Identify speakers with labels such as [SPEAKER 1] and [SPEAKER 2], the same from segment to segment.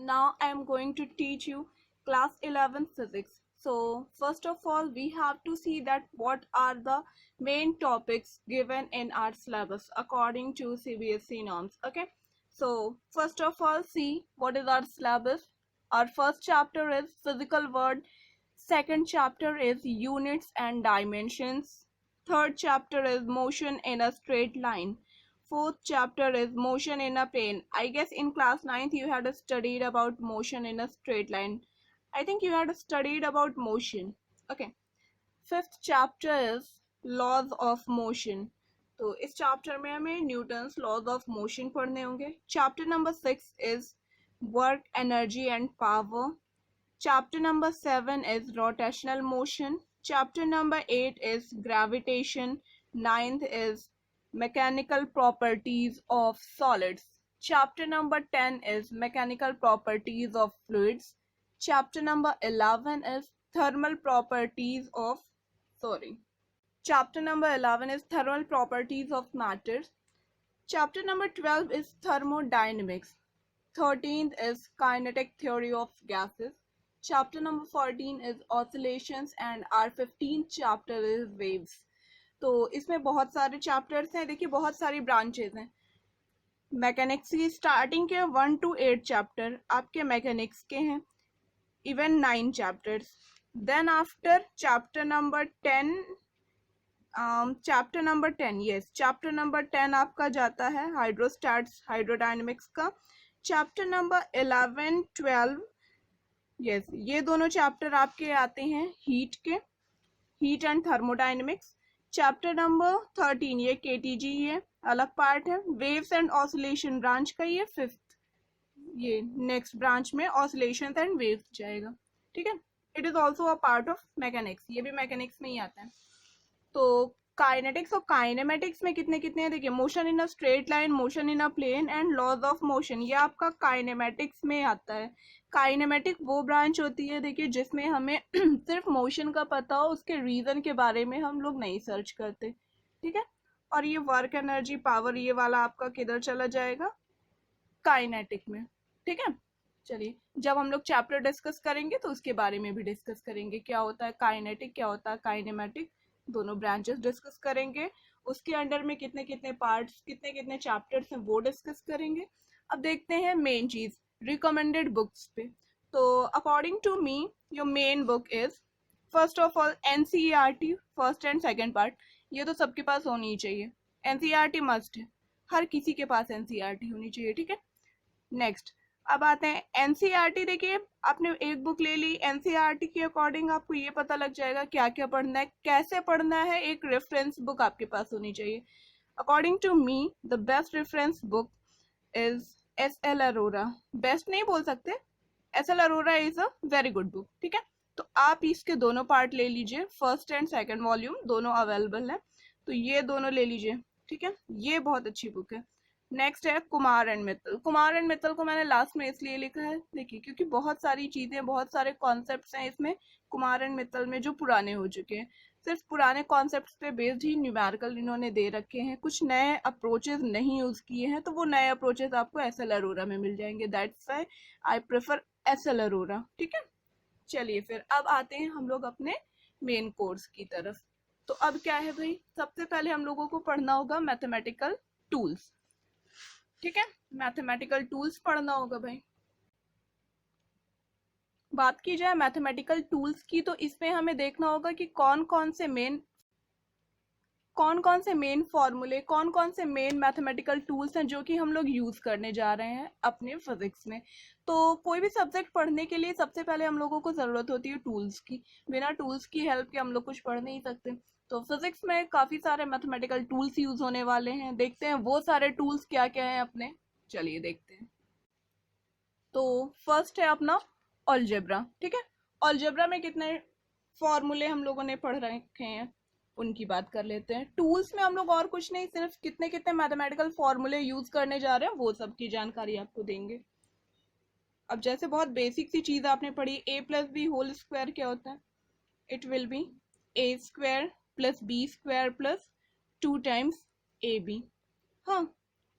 [SPEAKER 1] now I am going to teach you class 11 physics. So first of all, we have to see that what are the main topics given in our syllabus according to CBSE norms. Okay, so first of all, see what is our syllabus. Our first chapter is physical world, second chapter is units and dimensions, third chapter is motion in a straight line, fourth chapter is motion in a plane. I guess in class 9th you had studied about motion in a straight line. I think you had studied about motion. Okay. Fifth chapter is laws of motion. तो इस chapter में हमें Newton's laws of motion पढ़ने होंगे. Chapter number 6 is work energy and power. Chapter number 7 is rotational motion. Chapter number 8 is gravitation. Ninth is mechanical properties of solids. Chapter number 10 is mechanical properties of fluids. Chapter number 11 is thermal properties of Chapter number 11 is thermal properties of matters. Chapter number 12 is thermodynamics. 13th is kinetic theory of gases. Chapter number 14 is oscillations and our 15th chapter is waves. तो इसमें बहुत सारे chapters हैं. देखिए बहुत सारी branches हैं. Mechanics की स्टार्टिंग के 1 to 8 चैप्टर आपके मैकेनिक्स के हैं. Even 9 chapters. Then after chapter number 10 chapter number 10 आपका जाता है हाइड्रोस्टैट्स हाइड्रोडायनेमिक्स का. चैप्टर नंबर 11 12 ये दोनों चैप्टर आपके आते हैं heat and thermodynamics. Chapter number 13 ये केटीजी है, अलग पार्ट है. वेव्स एंड ऑसिलेशन ब्रांच का ये फिफ्थ, ये नेक्स्ट ब्रांच में ऑसिलेशन एंड वेव्स जाएगा. ठीक है. It is also a part of mechanics, ये भी मैकेनिक्स में ही आता है. तो काइनेटिक्स और काइनेमेटिक्स में कितने हैं देखिए, motion in a straight line, motion in a plane and laws of motion, ये आपका काइनेमेटिक्स में आता है. काइनेमेटिक वो ब्रांच होती है देखिए जिसमें हमें सिर्फ मोशन का पता हो, उसके रीजन के बारे में हम लोग नहीं सर्च करते. ठीक है. और ये वर्क एनर्जी पावर ये वाला आपका किधर चला जाएगा, काइनेटिक में. ठीक है. चलिए जब हम लोग चैप्टर डिस्कस करेंगे तो उसके बारे में भी डिस्कस करेंगे, क्या होता है काइनेटिक, क्या होता है काइनेमेटिक, दोनों ब्रांचेस डिस्कस करेंगे. उसके अंडर में कितने पार्ट्स, कितने चैप्टर्स हैं वो डिस्कस करेंगे. अब देखते हैं मेन चीज रिकमेंडेड बुक्स पे. तो according to me your main book is first of all NCERT first and second part. ये तो सबके पास होनी ही चाहिए. एनसीईआरटी मस्ट है, हर किसी के पास एनसीईआरटी होनी चाहिए. ठीक है. नेक्स्ट अब आते हैं एनसीईआरटी. देखिए आपने एक बुक ले ली, एनसीईआरटी के अकॉर्डिंग आपको ये पता लग जाएगा क्या क्या पढ़ना है, कैसे पढ़ना है. एक रेफरेंस बुक आपके पास होनी चाहिए. According to me the best reference book is S L. Arora. Best नहीं बोल सकते, S L. Arora is a very good book. ठीक है. तो आप इसके दोनों पार्ट ले लीजिए, फर्स्ट एंड सेकेंड वॉल्यूम दोनों अवेलेबल है, तो ये दोनों ले लीजिए. ठीक है. ये बहुत अच्छी बुक है. नेक्स्ट है कुमार एंड मित्तल. कुमार एंड मित्तल को मैंने लास्ट में इसलिए लिखा है देखिए क्योंकि बहुत सारी चीजें, बहुत सारे कॉन्सेप्ट्स हैं इसमें कुमार एंड मित्तल में जो पुराने हो चुके हैं. सिर्फ पुराने कॉन्सेप्ट्स पे बेस्ड ही न्यूमेरिकल इन्होंने दे रखे हैं, कुछ नए अप्रोचेस नहीं यूज किए हैं. तो वो नए अप्रोचेस आपको एस.एल. अरोरा में मिल जाएंगे. That's why I prefer SL. Arora. ठीक है. चलिए फिर अब आते हैं हम लोग अपने मेन कोर्स की तरफ. तो अब क्या है भाई, सबसे पहले हम लोगों को पढ़ना होगा मैथमेटिकल टूल्स. ठीक है. मैथमेटिकल टूल्स पढ़ना होगा भाई. बात की जाए मैथमेटिकल टूल्स की तो इसमें हमें देखना होगा कि कौन कौन से मेन फॉर्मूले, कौन कौन से मेन मैथमेटिकल टूल्स हैं जो कि हम लोग यूज करने जा रहे हैं अपने फिजिक्स में. तो कोई भी सब्जेक्ट पढ़ने के लिए सबसे पहले हम लोगों को जरूरत होती है टूल्स की. बिना टूल्स की हेल्प के हम लोग कुछ पढ़ नहीं सकते. तो फिजिक्स में काफी सारे मैथमेटिकल टूल्स यूज होने वाले हैं. देखते हैं वो सारे टूल्स क्या क्या हैं अपने. चलिए देखते हैं. तो फर्स्ट है अपना अलजेब्रा. ठीक है. अलजेब्रा में कितने फॉर्मूले हम लोगों ने पढ़ रखे हैं उनकी बात कर लेते हैं. टूल्स में हम लोग और कुछ नहीं, सिर्फ कितने मैथमेटिकल फॉर्मूले यूज करने जा रहे हैं वो सब की जानकारी आपको देंगे. अब जैसे बहुत बेसिक सी चीज आपने पढ़ी, a plus b whole square क्या होता है, it will be a square plus b square plus 2 times ab. हाँ.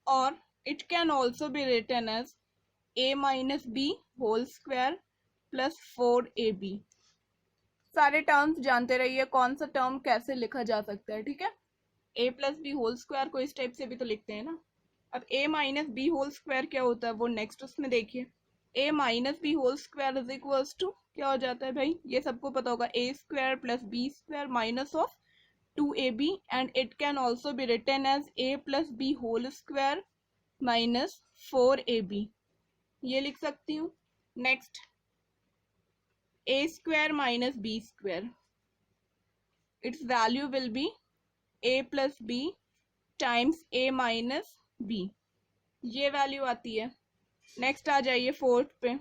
[SPEAKER 1] और it can also be written as a minus b whole square plus 4ab। सारे टर्म्स जानते रहिए कौन सा टर्म कैसे लिखा जा सकता है, ठीक है। a plus b whole square को इस टाइप से भी तो लिखते हैं ना। अब a minus b whole square क्या होता है वो नेक्स्ट उसमें देखिए। a minus b whole square is equals to क्या हो जाता है भाई, ये सबको पता होगा, a square plus b square minus of 2ab, and it can also be written as a plus b whole square minus 4ab, ये लिख सकती हूँ। Next a square minus b square, its value will be a plus b times a minus b, ये value आती है। Next आ जाइए fourth पे।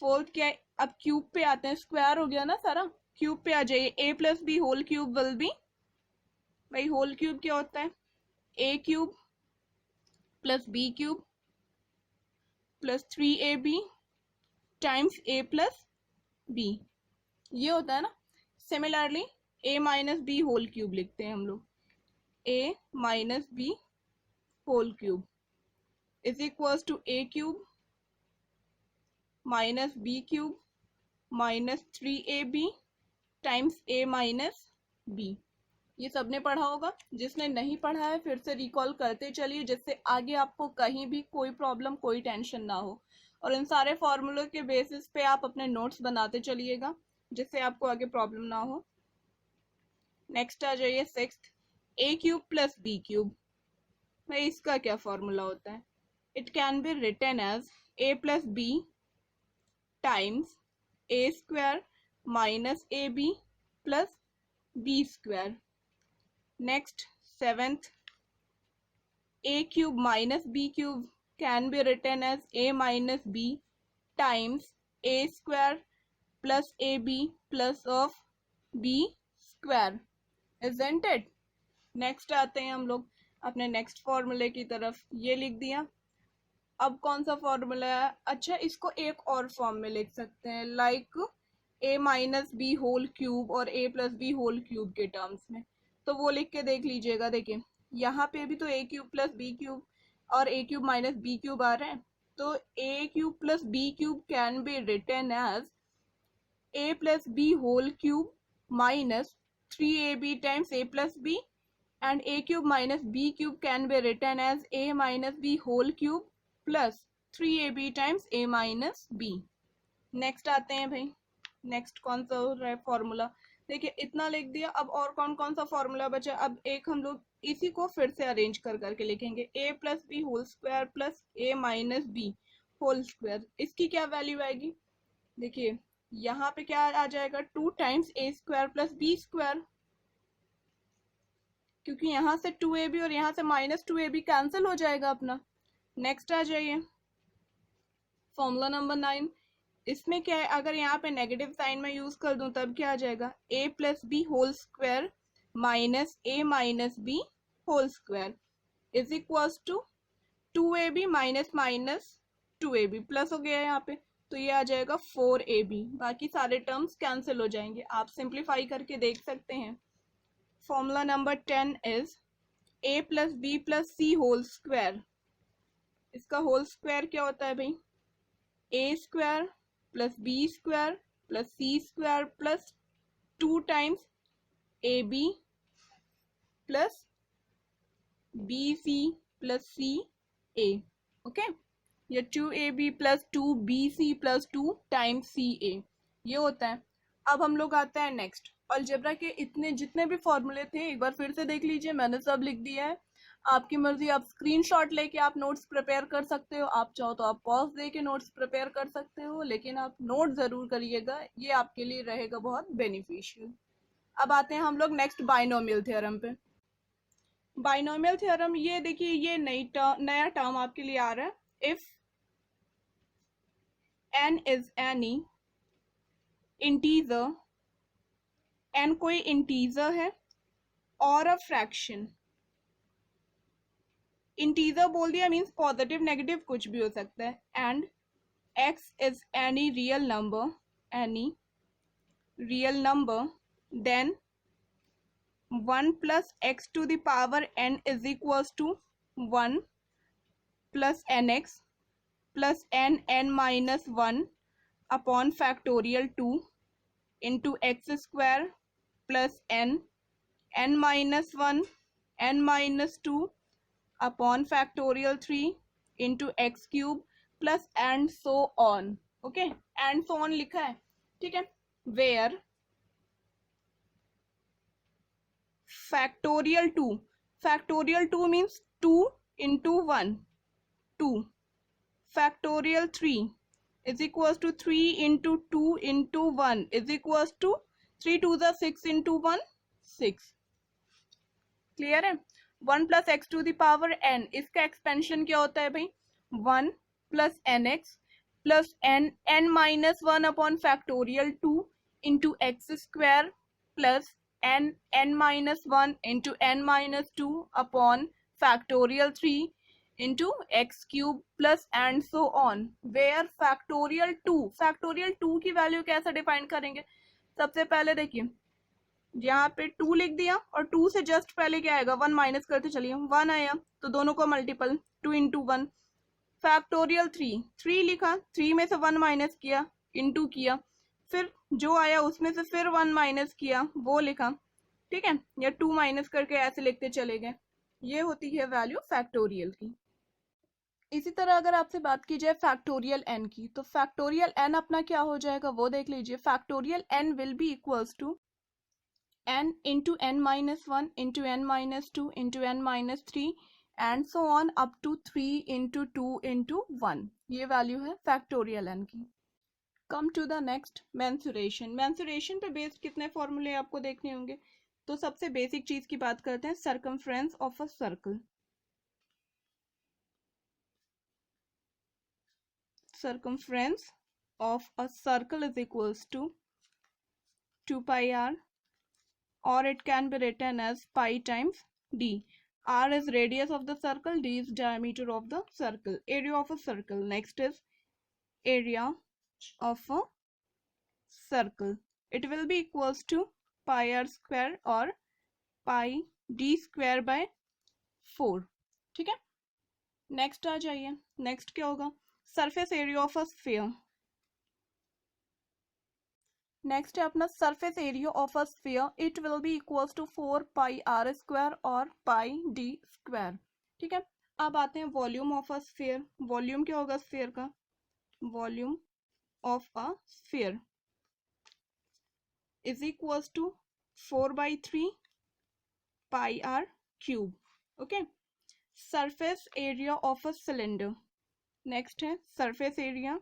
[SPEAKER 1] फोर्थ क्या है, अब क्यूब पे आते हैं, स्क्वायर हो गया ना सारा, क्यूब पे आ जाइए। a plus b whole cube will be, भाई होल क्यूब क्या होता है, a cube plus b cube plus 3ab times a plus b, ये होता है ना। Similarly a minus b whole cube लिखते हैं हम लोग, a minus b whole cube is equals to a cube minus b cube minus 3ab times a minus b। ये सबने पढ़ा होगा, जिसने नहीं पढ़ा है फिर से रिकॉल करते चलिए, जिससे आगे आपको कहीं भी कोई प्रॉब्लम कोई टेंशन ना हो। और इन सारे फॉर्मूलों के बेसिस पे आप अपने नोट्स बनाते चलिएगा, जिससे आपको आगे प्रॉब्लम ना हो। नेक्स्ट आ जाइए sixth, a cube plus b cube, भाई इसका क्या फॉर्मूला होता है, it can be written as a plus b times a square minus a b plus b square. Next seventh, a cube minus b cube can be written as a minus b times a square plus ab plus of b square, isn't it? Next आते हैं हम लोग अपने next फॉर्मूले की तरफ, ये लिख दिया। अब कौन सा फॉर्मूला है, अच्छा इसको एक और फॉर्म में लिख सकते हैं, like a minus b whole cube और a plus b whole cube के टर्म्स में, तो वो लिख के देख लीजिएगा। देखिए यहाँ पे भी तो a cube plus b cube और a cube minus b cube आ रहे हैं, तो a cube plus b cube can be written as a plus b whole cube minus 3ab times a plus b, and a cube minus b cube can be written as a minus b whole cube plus 3ab times a minus b। Next आते हैं भाई, next कौन सा हो रहा है formula, देखिए इतना लिख दिया। अब और कौन कौन सा फॉर्मूला बचा, अब एक हम लोग इसी को फिर से अरेंज कर करके लिखेंगे, a plus b whole square plus a minus b whole square, इसकी क्या वैल्यू आएगी, देखिए यहाँ पे क्या आ जाएगा, 2 times a square plus b square, क्योंकि यहाँ से 2ab और यहाँ से माइनस 2ab कैंसिल हो जाएगा अपना। नेक्स्ट आ जाइए फॉर्मूला नंबर 9, इसमें क्या है, अगर यहाँ पे नेगेटिव साइन में यूज कर दूं तब क्या आ जाएगा, a plus b whole square minus a minus b whole square is equal to 2ab minus minus 2ab plus हो गया यहाँ पे, तो ये आ जाएगा 4ab, बाकी सारे टर्म्स कैंसिल हो जाएंगे, आप सिंप्लीफाई करके देख सकते हैं। Formula number 10 is a plus b plus c whole square, इसका होल स्क्वायर क्या होता है भाई, a square plus b square plus c square plus 2 times a b plus b c plus c a, okay, या 2ab plus 2bc plus 2 times c a, ये होता है। अब हम लोग आते हैं नेक्स्ट, अलजेब्रा के इतने जितने भी फॉर्मूले थे एक बार फिर से देख लीजिए, मैंने सब लिख दिया है, आपकी मर्जी, आप स्क्रीनशॉट लेके आप नोट्स प्रिपेयर कर सकते हो, आप चाहो तो आप पॉज दे के नोट्स प्रिपेयर कर सकते हो, लेकिन आप नोट जरूर करिएगा, ये आपके लिए रहेगा बहुत बेनिफिशियल। अब आते हैं हम लोग नेक्स्ट बाइनोमियल थ्योरम पे। बाइनोमियल थ्योरम, ये देखिए ये नया टर्म आपके लिए आ रहा है, if n is any integer, n कोई इंटीजर है और अ फ्रैक्शन, इंटीजर बोल दिया मीन्स पॉजिटिव नेगेटिव कुछ भी हो सकता है, and x is any real number, then 1 plus x to the power n is equals to 1 प्लस nx plus n minus 1 upon factorial 2 into x square plus n minus 1 n minus 2 upon factorial 3 into x cube plus and so on. Okay, and so on लिखा है, ठीक है. Where factorial 2 means 2 into 1 2 factorial 3 is equals to 3 into 2 into 1 is equals to 3 to the 6 into 1 6. Clear है. 1 plus x to the power n, इसका expansion क्या होता है भाई, 1 plus n x plus n minus 1 upon factorial 2 into x square plus n minus 1 into n minus 2 upon factorial 3 into x cube plus and so on. Where factorial 2 की value कैसे define करेंगे. सबसे पहले देखिए, यहाँ पे 2 लिख दिया और 2 से जस्ट पहले क्या आएगा, 1 माइनस करते चलिए, 1 आया तो दोनों को मल्टीपल 2 इंटू 1. फैक्टोरियल 3 लिखा, 3 में से 1 माइनस किया, इंटू किया, फिर जो आया उसमें से फिर 1 माइनस किया, वो लिखा, ठीक है, या 2 माइनस करके ऐसे लिखते चले गए. ये होती है वैल्यू फैक्टोरियल की. इसी तरह अगर आपसे बात की जाए फैक्टोरियल n की, तो फैक्टोरियल n अपना क्या हो जाएगा वो देख लीजिए. Factorial n will be equals to n into n minus 1 into n minus 2 into n minus 3 and so on up to 3 into 2 into 1. ये वैल्यू है फैक्टोरियल n की. Come to the next, mensuration. Mensuration पे based कितने फॉर्मूले आपको देखने होंगे. तो सबसे बेसिक चीज की बात करते हैं, circumference of a circle. Circumference of a circle is equals to 2 pi r, or it can be written as pi times d. R is radius of the circle, d is diameter of the circle. Area of a circle. Next is area of a circle. It will be equals to pi r square or pi d square by 4. ठीक है. Next आ जाइए, next क्या होगा, surface area of a sphere. Next है अपना surface area of a sphere. It will be equals to 4 pi r square और pi d square. ठीक है. अब आते हैं volume of a sphere. Volume क्या होगा स्फीयर का, volume of a sphere is equals to 4/3 pi r cube. Okay. Surface area of a cylinder. Next है surface area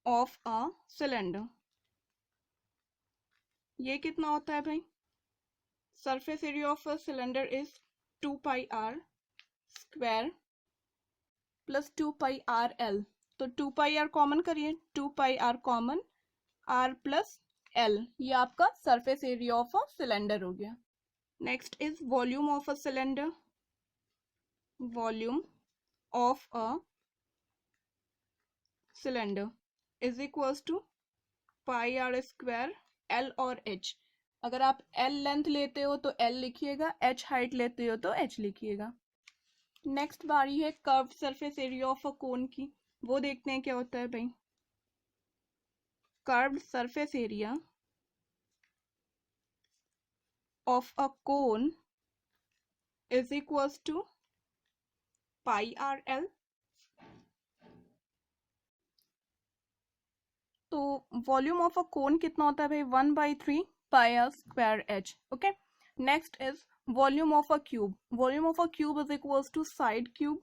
[SPEAKER 1] of a cylinder. ये कितना होता है भाई, surface area of a cylinder is 2 pi r square plus 2 pi r l. तो 2 pi r common करिए, 2 pi r common, r plus l, ये आपका surface area of a cylinder हो गया. Next is volume of a cylinder. Volume of a cylinder is equals to pi r square l और h. अगर आप L length लेते हो तो एल लिखिएगा, एच हाइट लेते हो तो एच लिखिएगा. नेक्स्ट बारी है curved surface area of a cone की. वो देखते हैं क्या होता है भाई. Curved surface area of a cone is equals to pi r l. तो वॉल्यूम ऑफ अ कोन कितना होता है भाई, 1/3 pi r square h. Okay. Next is volume of a cube. Volume of a cube is equals to side cube.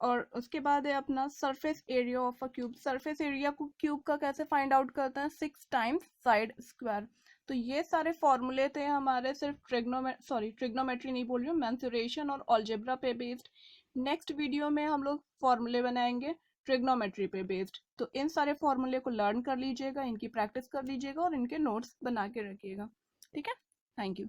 [SPEAKER 1] और उसके बाद है अपना surface area of a cube. Surface area को क्यूब का कैसे फाइंड आउट करते हैं, 6 टाइम्स साइड स्क्वायर. तो ये सारे फॉर्मूले थे हमारे सिर्फ ट्रिग्नोमेट्री नहीं बोल रही हूँ, मेंसुरेशन और अलजेब्रा पे बेस्ड. नेक्स्ट वीडियो में हम लोग फॉर्मूले बनाएंगे ट्रिग्नोमेट्री पे बेस्ड. तो इन सारे फॉर्मूले को लर्न कर लीजिएगा, इनकी प्रैक्टिस कर लीजिएगा और इनके नोट्स बना के रखिएगा. ठीक है. Thank you.